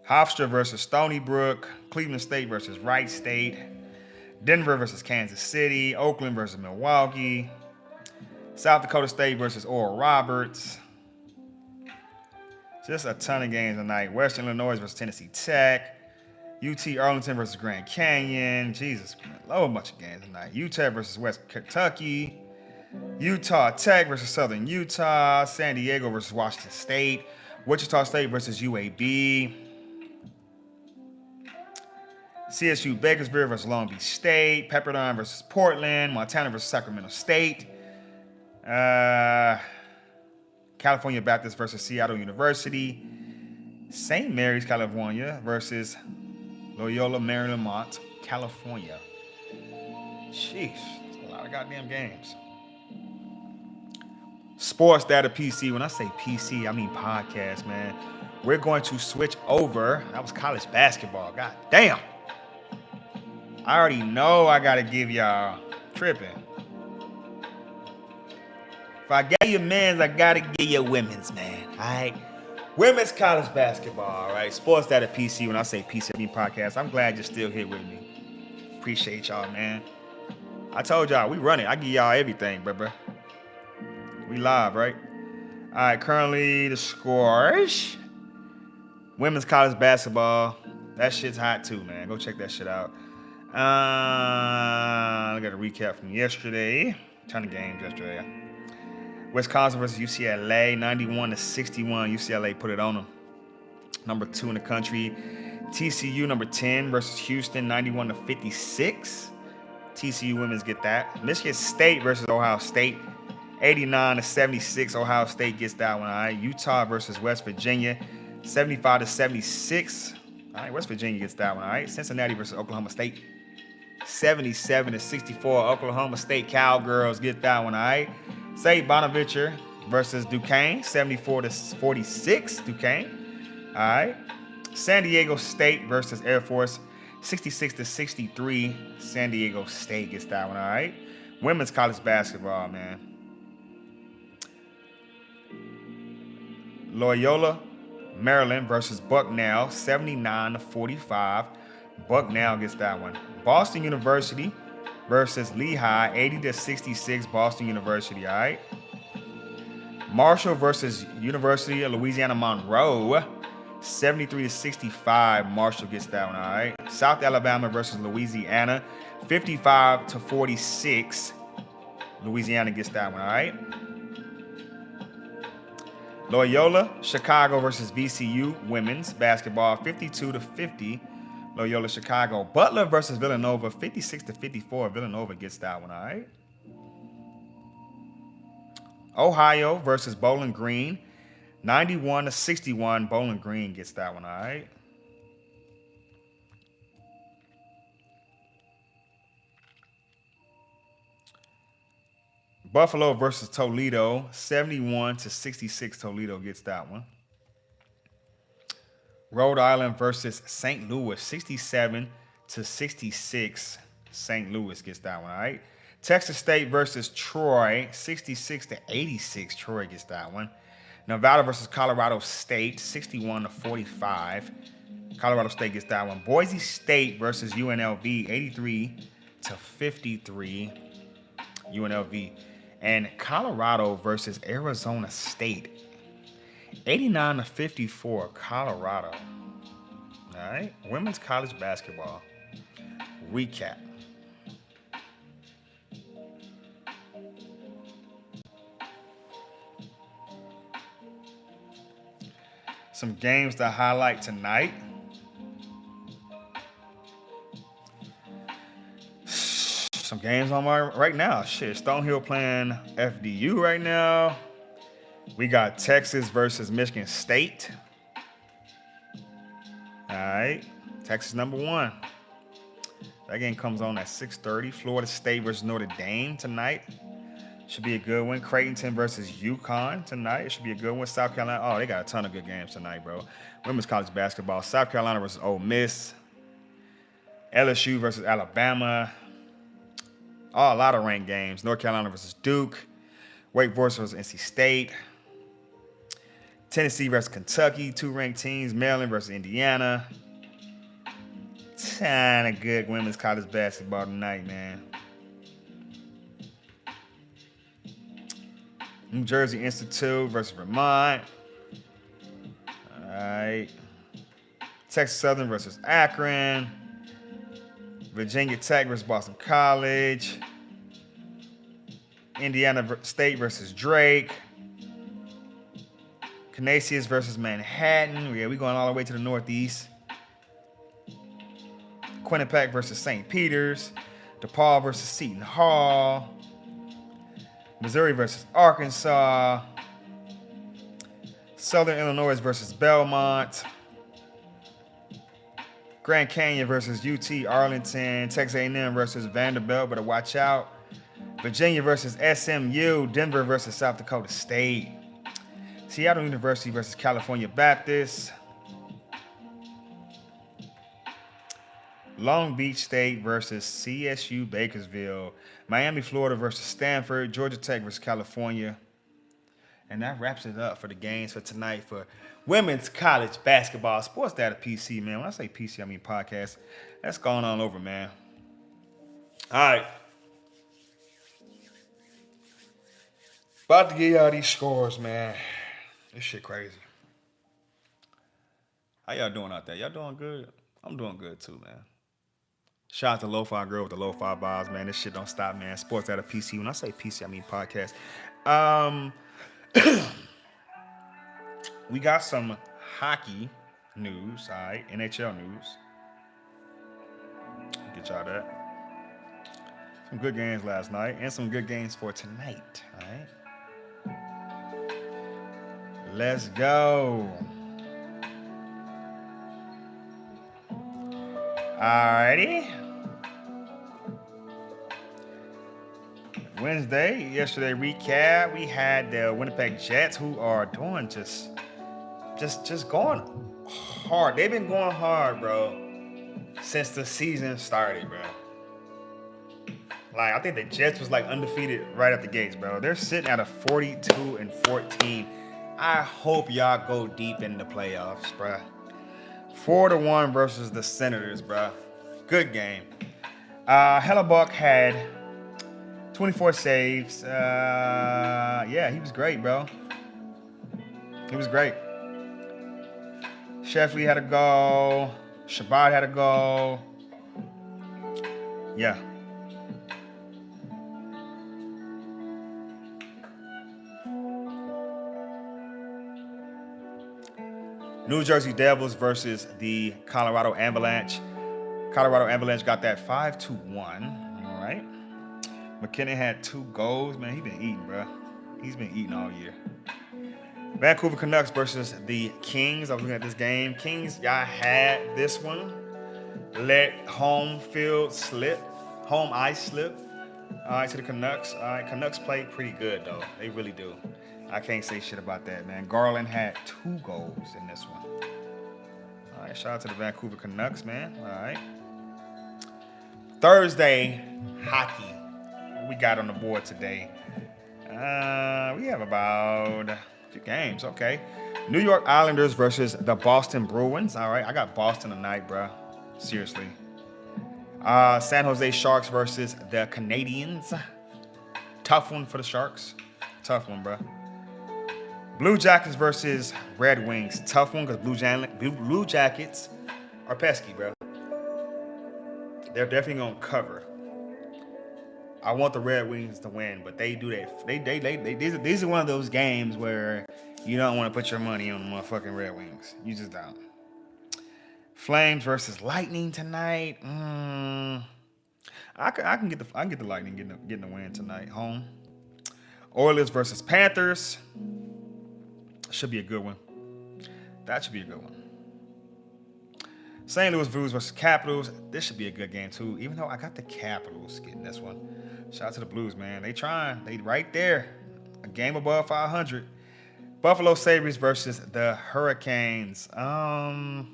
Hofstra versus Stony Brook. Cleveland State versus Wright State. Denver versus Kansas City. Oakland versus Milwaukee. South Dakota State versus Oral Roberts. Just a ton of games tonight. Western Illinois versus Tennessee Tech. UT Arlington versus Grand Canyon. Jesus, man. A bunch of games tonight. UTEP versus West Kentucky. Utah Tech versus Southern Utah. San Diego versus Washington State. Wichita State versus UAB. CSU Bakersfield versus Long Beach State. Pepperdine versus Portland. Montana versus Sacramento State. California Baptist versus Seattle University. St. Mary's, California versus Loyola Marymount, California. Sheesh, that's a lot of goddamn games. Sportsdatapc. When I say PC, I mean podcast, man. We're going to switch over. That was college basketball. God damn. I already know I got to give y'all tripping. If I gave you men's, I got to give you women's, man. All right? Women's college basketball, all right? Sportsdatapc. When I say PC, I mean podcast. I'm glad you're still here with me. Appreciate y'all, man. I told y'all, we run it. I give y'all everything, bruh. We live, right? All right, currently the scores. Women's college basketball. That shit's hot too, man. Go check that shit out. I got a recap from yesterday. Ton of games yesterday. Wisconsin versus UCLA, 91-61. UCLA put it on them. Number 2 in the country. TCU, number 10 versus Houston, 91-56. TCU women's get that. Michigan State versus Ohio State, 89-76. Ohio State gets that one, all right. Utah versus West Virginia, 75-76. All right, West Virginia gets that one, all right. Cincinnati versus Oklahoma State, 77-64. Oklahoma State Cowgirls get that one, all right. St. Bonaventure versus Duquesne, 74-46. Duquesne, all right. San Diego State versus Air Force, 66-63. San Diego State gets that one, all right. Women's college basketball, man. Loyola, Maryland versus Bucknell, 79-45. Bucknell gets that one. Boston University versus Lehigh, 80-66. Boston University, all right. Marshall versus University of Louisiana Monroe, 73-65. Marshall gets that one, all right. South Alabama versus Louisiana, 55-46. Louisiana gets that one, all right. Loyola, Chicago versus VCU women's basketball, 52-50. Loyola, Chicago. Butler versus Villanova, 56-54. Villanova gets that one, all right. Ohio versus Bowling Green, 91-61. Bowling Green gets that one, all right. Buffalo versus Toledo, 71-66. Toledo gets that one. Rhode Island versus St. Louis, 67-66. St. Louis gets that one, all right? Texas State versus Troy, 66-86. Troy gets that one. Nevada versus Colorado State, 61-45. Colorado State gets that one. Boise State versus UNLV, 83-53. UNLV. And Colorado versus Arizona State, 89-54. Colorado. All right. Women's college basketball. Recap. Some games to highlight tonight. Some games on right now. Shit, Stonehill playing FDU right now. We got Texas versus Michigan State. All right. Texas #1. That game comes on at 6:30. Florida State versus Notre Dame tonight. Should be a good one. Creighton versus UConn tonight. It should be a good one. South Carolina. Oh, they got a ton of good games tonight, bro. Women's college basketball. South Carolina versus Ole Miss. LSU versus Alabama. Oh, a lot of ranked games. North Carolina versus Duke. Wake Forest versus NC State. Tennessee versus Kentucky. 2 ranked teams. Maryland versus Indiana. Ton of good women's college basketball tonight, man. New Jersey Institute versus Vermont. All right. Texas Southern versus Akron. Virginia Tech versus Boston College. Indiana State versus Drake. Canisius versus Manhattan. Yeah, we're going all the way to the Northeast. Quinnipiac versus St. Peter's. DePaul versus Seton Hall. Missouri versus Arkansas. Southern Illinois versus Belmont. Grand Canyon versus UT Arlington. Texas A&M versus Vanderbilt, better watch out. Virginia versus SMU. Denver versus South Dakota State. Seattle University versus California Baptist. Long Beach State versus CSU Bakersville. Miami, Florida versus Stanford. Georgia Tech versus California. And that wraps it up for the games for tonight for women's college basketball. Sportsdatapc, man. When I say PC, I mean podcast. That's going on over, man. All right. About to give y'all these scores, man. This shit crazy. How y'all doing out there? Y'all doing good? I'm doing good too, man. Shout out to Lo-Fi Girl with the Lo-Fi Vibes, man. This shit don't stop, man. Sportsdatapc. When I say PC, I mean podcast. We got some hockey news, all right? NHL news. Get y'all that. Some good games last night and some good games for tonight, all right? Let's go. Alrighty. Wednesday, yesterday recap, we had the Winnipeg Jets, who are doing just going hard. They've been going hard, bro, since the season started, bro. Like, I think the Jets was like undefeated right at the gates, bro. They're sitting at a 42-14. I hope y'all go deep in the playoffs, bro. 4-1 versus the Senators, bro. Good game. Hellebuck had 24 saves. Yeah, he was great, bro. He was great. Sheffield had a goal. Shabbat had a goal. Yeah. New Jersey Devils versus the Colorado Avalanche. Colorado Avalanche got that 5-1. All right. McKinnon had 2 goals. Man, he been eating, bro. He's been eating all year. Vancouver Canucks versus the Kings. I was looking at this game. Kings, y'all had this one. Let home ice slip. All right, to the Canucks. All right, Canucks played pretty good, though. They really do. I can't say shit about that, man. Garland had 2 goals in this one. All right, shout out to the Vancouver Canucks, man. All right. Thursday, hockey. What we got on the board today? We have about a few games, okay. New York Islanders versus the Boston Bruins. All right, I got Boston tonight, bro. Seriously. San Jose Sharks versus the Canadiens. Tough one for the Sharks. Tough one, bro. Blue Jackets versus Red Wings. Tough one because Blue Jackets are pesky, bro. They're definitely gonna cover. I want the Red Wings to win, but they do that. These are one of those games where you don't want to put your money on the motherfucking Red Wings. You just don't. Flames versus Lightning tonight. I can get the Lightning getting the win tonight. Home. Oilers versus Panthers. Should be a good one. That should be a good one. St. Louis Blues versus Capitals. This should be a good game too. Even though I got the Capitals getting this one. Shout out to the Blues, man. They trying. They right there. A game above 500. Buffalo Sabres versus the Hurricanes. I'll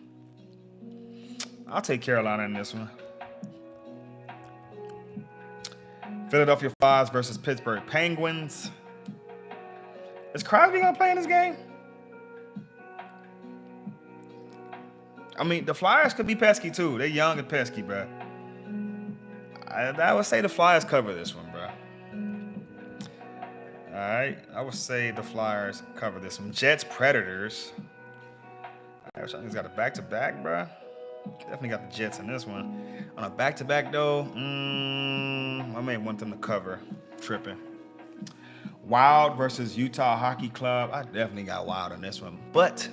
take Carolina in this one. Philadelphia Flyers versus Pittsburgh Penguins. Is Crosby gonna play in this game? I mean, the Flyers could be pesky too. They're young and pesky, bro. I would say the Flyers cover this one, bro. All right, I would say the Flyers cover this one. Jets Predators. All right, he's got a back-to-back, bro. Definitely got the Jets in this one. On a back-to-back though, I may want them to cover. Tripping. Wild versus Utah Hockey Club. I definitely got Wild on this one, but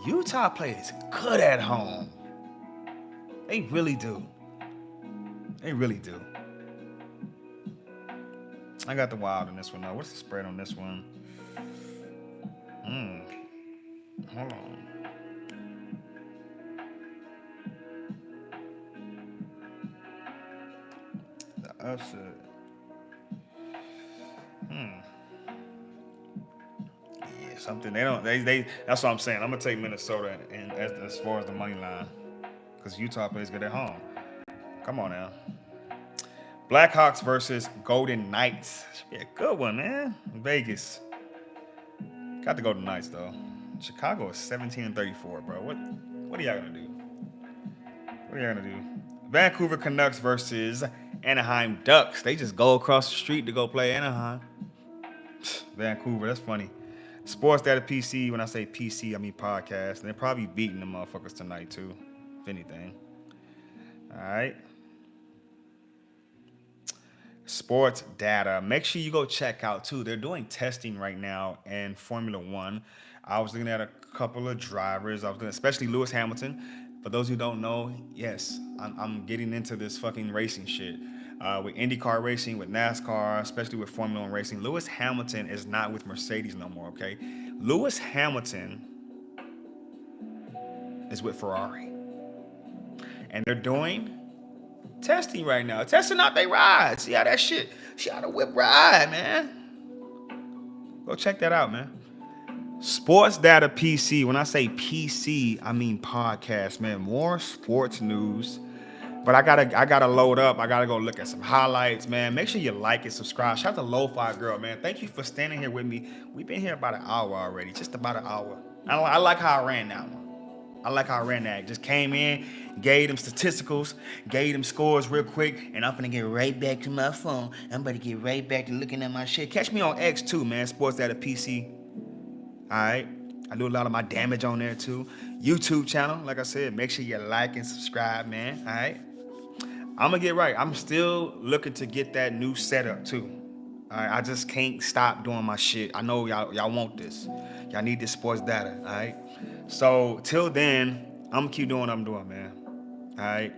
Utah plays good at home. They really do. They really do. I got the Wild in this one though. What's the spread on this one? Hold on. The upset. Yeah, something they don't. They. That's what I'm saying. I'm gonna take Minnesota and as far as the money line, because Utah plays good at home. Come on now. Blackhawks versus Golden Knights. Should be a good one, man. Vegas. Got the Golden Knights though. Chicago is 17-34, bro. What are y'all gonna do? What are y'all gonna do? Vancouver Canucks versus Anaheim Ducks. They just go across the street to go play Anaheim. Vancouver, that's funny. Sportsdatapc, when I say PC, I mean podcast. And they're probably beating the motherfuckers tonight too, if anything. All right. Sports data. Make sure you go check out too. They're doing testing right now in Formula One. I was looking at a couple of drivers. Especially Lewis Hamilton. For those who don't know, yes, I'm getting into this fucking racing shit. With IndyCar racing, with NASCAR, especially with Formula One racing. Lewis Hamilton is not with Mercedes no more, okay? Lewis Hamilton is with Ferrari. And they're doing testing right now. Testing out their rides. See how that shit, see how the whip ride, man. Go check that out, man. Sports Data PC. When I say PC, I mean podcast, man. More sports news. But I gotta load up. I gotta go look at some highlights, man. Make sure you like and subscribe. Shout out to Lo-Fi Girl, man. Thank you for standing here with me. We've been here about an hour already. Just about an hour. I like how I ran that one. I like how I ran that. Just came in, gave them statisticals, gave them scores real quick, and I'm finna get right back to my phone. I'm about to get right back to looking at my shit. Catch me on X too, man. Sports Data PC. All right. I do a lot of my damage on there too. YouTube channel, like I said, make sure you like and subscribe, man. All right. I'm gonna get right. I'm still looking to get that new setup too. All right. I just can't stop doing my shit. I know y'all want this. Y'all need this sports data. All right. So till then, I'm gonna keep doing what I'm doing, man. All right.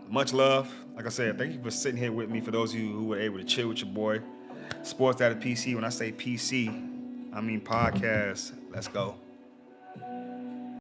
Much love. Like I said, thank you for sitting here with me. For those of you who were able to chill with your boy, Sports Data PC. When I say PC, I mean podcast. Let's go.